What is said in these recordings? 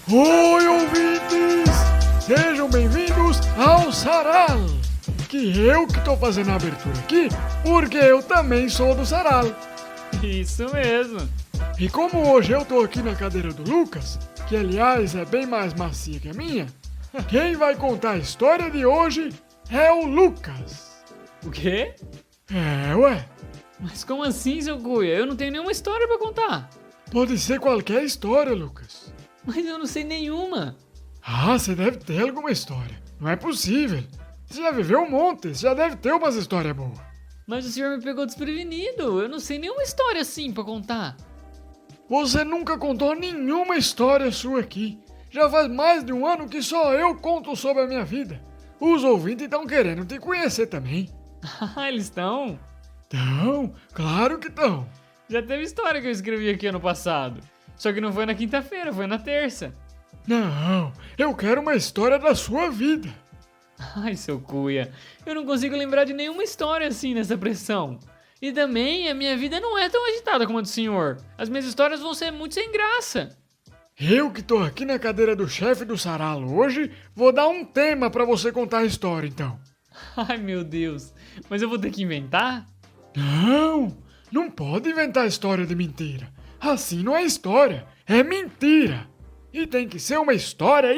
Oi, ouvintes! Sejam bem-vindos ao Sarau! Que eu que tô fazendo a abertura aqui, porque eu também sou do Sarau. Isso mesmo. E como hoje eu tô aqui na cadeira do Lucas, que aliás é bem mais macia que a minha, quem vai contar a história de hoje é o Lucas. O quê? Ué, Mas como assim, seu cuia? Eu não tenho nenhuma história pra contar. pode ser qualquer história, Lucas. Mas eu não sei nenhuma. Ah, você deve ter alguma história. Não é possível. Você já viveu um monte, você já deve ter umas histórias boas. Mas o senhor me pegou desprevenido. Eu não sei nenhuma história assim pra contar. Você nunca contou nenhuma história sua aqui. Já faz mais de um ano que só eu conto sobre a minha vida. Os ouvintes estão querendo te conhecer também. Ah, eles estão? Então, claro que estão. Já teve história que eu escrevi aqui ano passado. Só que não foi na quinta-feira, foi na terça. Não, eu quero uma história da sua vida. Ai, seu cuia. Eu não consigo lembrar de nenhuma história assim nessa pressão. E também a minha vida não é tão agitada como a do senhor. As minhas histórias vão ser muito sem graça. Eu que tô aqui na cadeira do chefe do Saralo hoje, vou dar um tema pra você contar a história então. Ai, meu Deus. Mas eu vou ter que inventar? Não pode inventar história de mentira. Assim não é história, é mentira. E tem que ser uma história,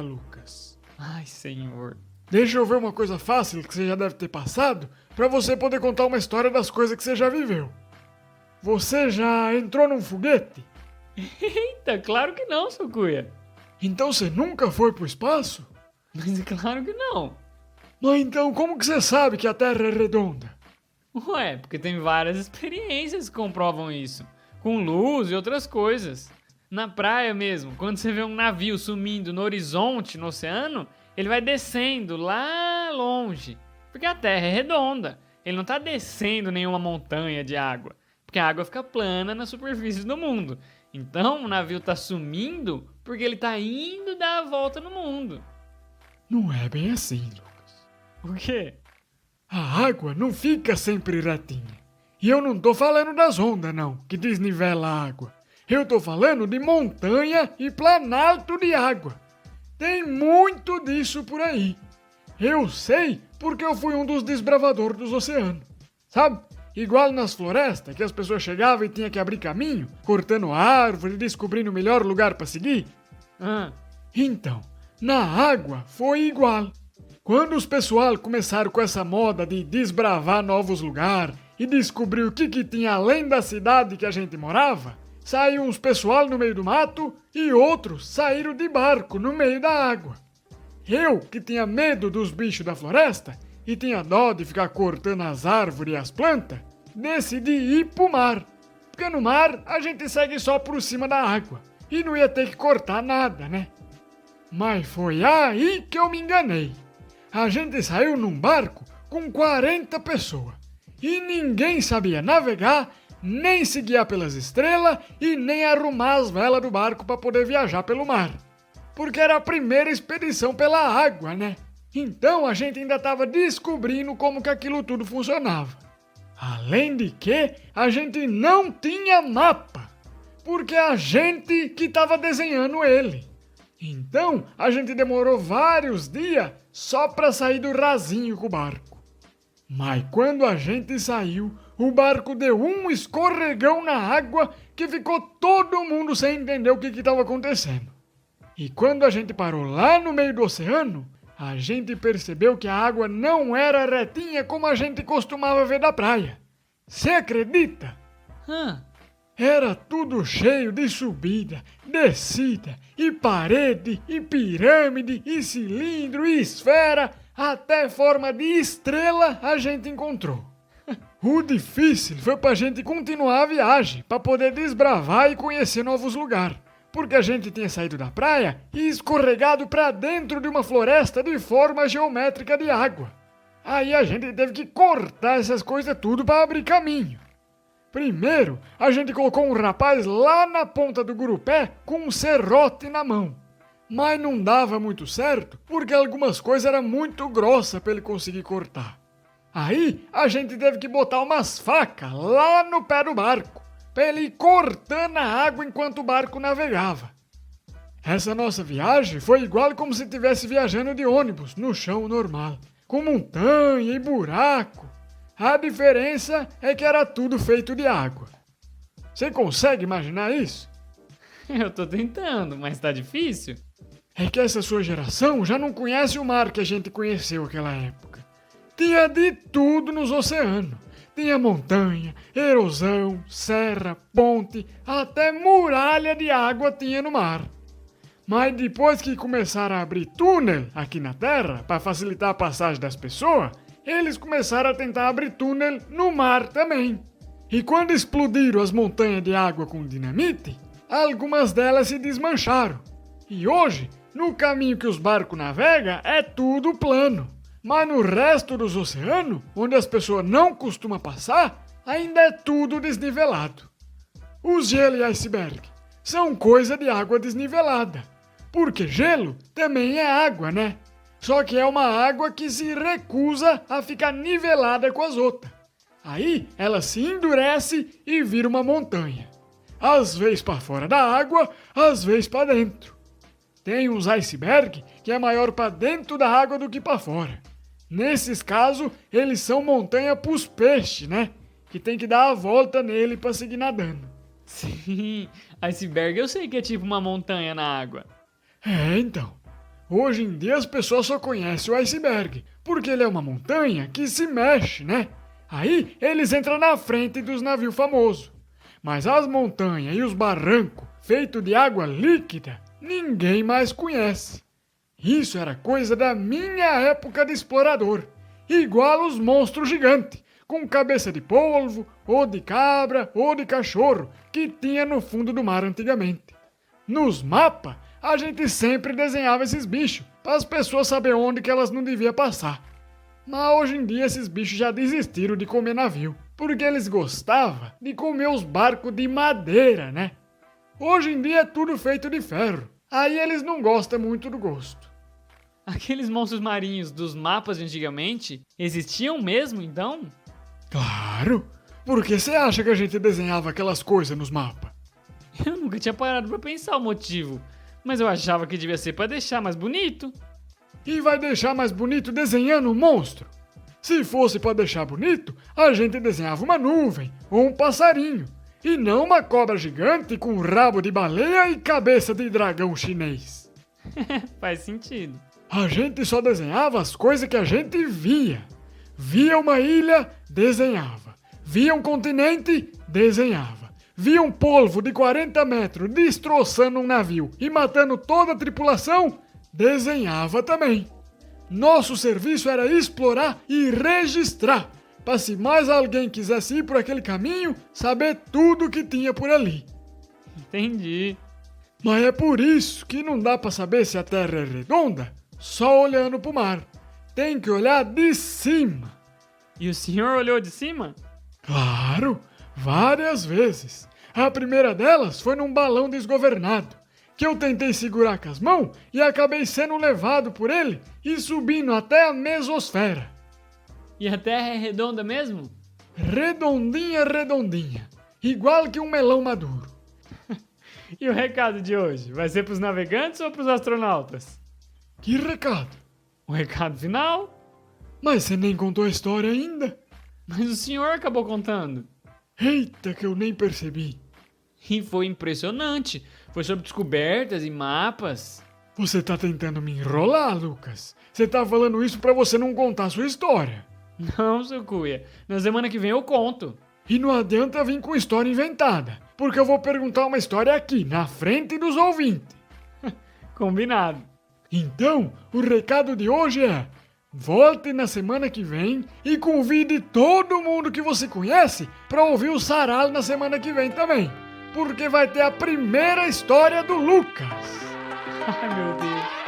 Lucas. Ai, senhor. Deixa eu ver uma coisa fácil que você já deve ter passado, pra você poder contar uma história das coisas que você já viveu. Você já entrou num foguete? Eita, claro que não, seu cuia. Então você nunca foi pro espaço? Mas é claro que não. Mas então como que você sabe que a Terra é redonda? Ué, porque tem várias experiências que comprovam isso. Com luz e outras coisas. Na praia mesmo, quando você vê um navio sumindo no horizonte, no oceano, ele vai descendo lá longe. Porque a Terra é redonda. Ele não está descendo nenhuma montanha de água. Porque a água fica plana na superfície do mundo. Então o navio está sumindo porque ele está indo dar a volta no mundo. Não é bem assim, Lucas. O quê? A água não fica sempre retinha. E eu não tô falando das ondas, não, que desnivela a água. Eu tô falando de montanha e planalto de água. Tem muito disso por aí. Eu sei porque eu fui um dos desbravadores dos oceanos. Sabe? Igual nas florestas, que as pessoas chegavam e tinham que abrir caminho, cortando árvore e descobrindo o melhor lugar para seguir. Então, na água foi igual. Quando os pessoal começaram com essa moda de desbravar novos lugares e descobrir o que tinha além da cidade que a gente morava, saiu uns pessoal no meio do mato e outros saíram de barco no meio da água. Eu, que tinha medo dos bichos da floresta e tinha dó de ficar cortando as árvores e as plantas, decidi ir pro mar. Porque no mar a gente segue só por cima da água e não ia ter que cortar nada, né? Mas foi aí que eu me enganei. A gente saiu num barco com 40 pessoas e ninguém sabia navegar, nem se guiar pelas estrelas e nem arrumar as velas do barco para poder viajar pelo mar. Porque era a primeira expedição pela água, né? Então a gente ainda estava descobrindo como que aquilo tudo funcionava. Além de que a gente não tinha mapa, porque a gente que estava desenhando ele. Então a gente demorou vários dias só para sair do rasinho com o barco. Mas quando a gente saiu, o barco deu um escorregão na água que ficou todo mundo sem entender o que estava acontecendo. E quando a gente parou lá no meio do oceano, a gente percebeu que a água não era retinha como a gente costumava ver da praia. Você acredita? Era tudo cheio de subida, descida, e parede, e pirâmide, e cilindro, e esfera, até forma de estrela a gente encontrou. O difícil foi pra gente continuar a viagem, pra poder desbravar e conhecer novos lugares. Porque a gente tinha saído da praia e escorregado pra dentro de uma floresta de forma geométrica de água. Aí a gente teve que cortar essas coisas tudo pra abrir caminho. Primeiro, a gente colocou um rapaz lá na ponta do gurupé com um serrote na mão. Mas não dava muito certo porque algumas coisas eram muito grossas para ele conseguir cortar. Aí a gente teve que botar umas facas lá no pé do barco para ele ir cortando a água enquanto o barco navegava. Essa nossa viagem foi igual como se estivesse viajando de ônibus no chão normal, com montanha e buraco. A diferença é que era tudo feito de água. Você consegue imaginar isso? Eu tô tentando, mas tá difícil. É que essa sua geração já não conhece o mar que a gente conheceu naquela época. Tinha de tudo nos oceanos. Tinha montanha, erosão, serra, ponte, até muralha de água tinha no mar. Mas depois que começaram a abrir túnel aqui na Terra para facilitar a passagem das pessoas, eles começaram a tentar abrir túnel no mar também. E quando explodiram as montanhas de água com dinamite, algumas delas se desmancharam. E hoje, no caminho que os barcos navegam, é tudo plano. Mas no resto dos oceanos, onde as pessoas não costumam passar, ainda é tudo desnivelado. Os gelo e iceberg são coisa de água desnivelada. Porque gelo também é água, né? Só que é uma água que se recusa a ficar nivelada com as outras. Aí ela se endurece e vira uma montanha. Às vezes para fora da água, às vezes para dentro. Tem uns iceberg que é maior para dentro da água do que para fora. Nesses casos, eles são montanha pros peixes, né? Que tem que dar a volta nele para seguir nadando. Sim, iceberg eu sei que é tipo uma montanha na água. É, então. Hoje em dia as pessoas só conhecem o iceberg, porque ele é uma montanha que se mexe, né? Aí eles entram na frente dos navios famosos. Mas as montanhas e os barrancos feitos de água líquida, ninguém mais conhece. Isso era coisa da minha época de explorador. Igual os monstros gigantes, com cabeça de polvo, ou de cabra, ou de cachorro, que tinha no fundo do mar antigamente. Nos mapas, a gente sempre desenhava esses bichos, para as pessoas saberem onde que elas não deviam passar. Mas hoje em dia esses bichos já desistiram de comer navio, porque eles gostavam de comer os barcos de madeira, né? Hoje em dia é tudo feito de ferro, aí eles não gostam muito do gosto. Aqueles monstros marinhos dos mapas de antigamente existiam mesmo, então? Claro! Por que você acha que a gente desenhava aquelas coisas nos mapas? Eu nunca tinha parado pra pensar o motivo, mas eu achava que devia ser pra deixar mais bonito. E vai deixar mais bonito desenhando um monstro? Se fosse para deixar bonito, a gente desenhava uma nuvem ou um passarinho, e não uma cobra gigante com rabo de baleia e cabeça de dragão chinês. Faz sentido. A gente só desenhava as coisas que a gente via. Via uma ilha, desenhava. Via um continente, desenhava. Via um polvo de 40 metros destroçando um navio e matando toda a tripulação, desenhava também. Nosso serviço era explorar e registrar, para se mais alguém quisesse ir por aquele caminho, saber tudo que tinha por ali. Entendi. Mas é por isso que não dá para saber se a Terra é redonda só olhando pro mar. Tem que olhar de cima. E o senhor olhou de cima? Claro, várias vezes. A primeira delas foi num balão desgovernado, que eu tentei segurar com as mãos e acabei sendo levado por ele e subindo até a mesosfera. E a Terra é redonda mesmo? Redondinha, redondinha. Igual que um melão maduro. E o recado de hoje? Vai ser pros navegantes ou pros astronautas? Que recado? O recado final? Mas você nem contou a história ainda? Mas o senhor acabou contando. Eita, que eu nem percebi. E foi impressionante. Foi sobre descobertas e mapas. Você tá tentando me enrolar, Lucas? Você tá falando isso pra você não contar a sua história. Não, seu cuia. Na semana que vem eu conto. E não adianta vir com história inventada, porque eu vou perguntar uma história aqui, na frente dos ouvintes. Combinado. Então, o recado de hoje é: volte na semana que vem e convide todo mundo que você conhece para ouvir o Sarau na semana que vem também, porque vai ter a primeira história do Lucas. Ai, meu Deus.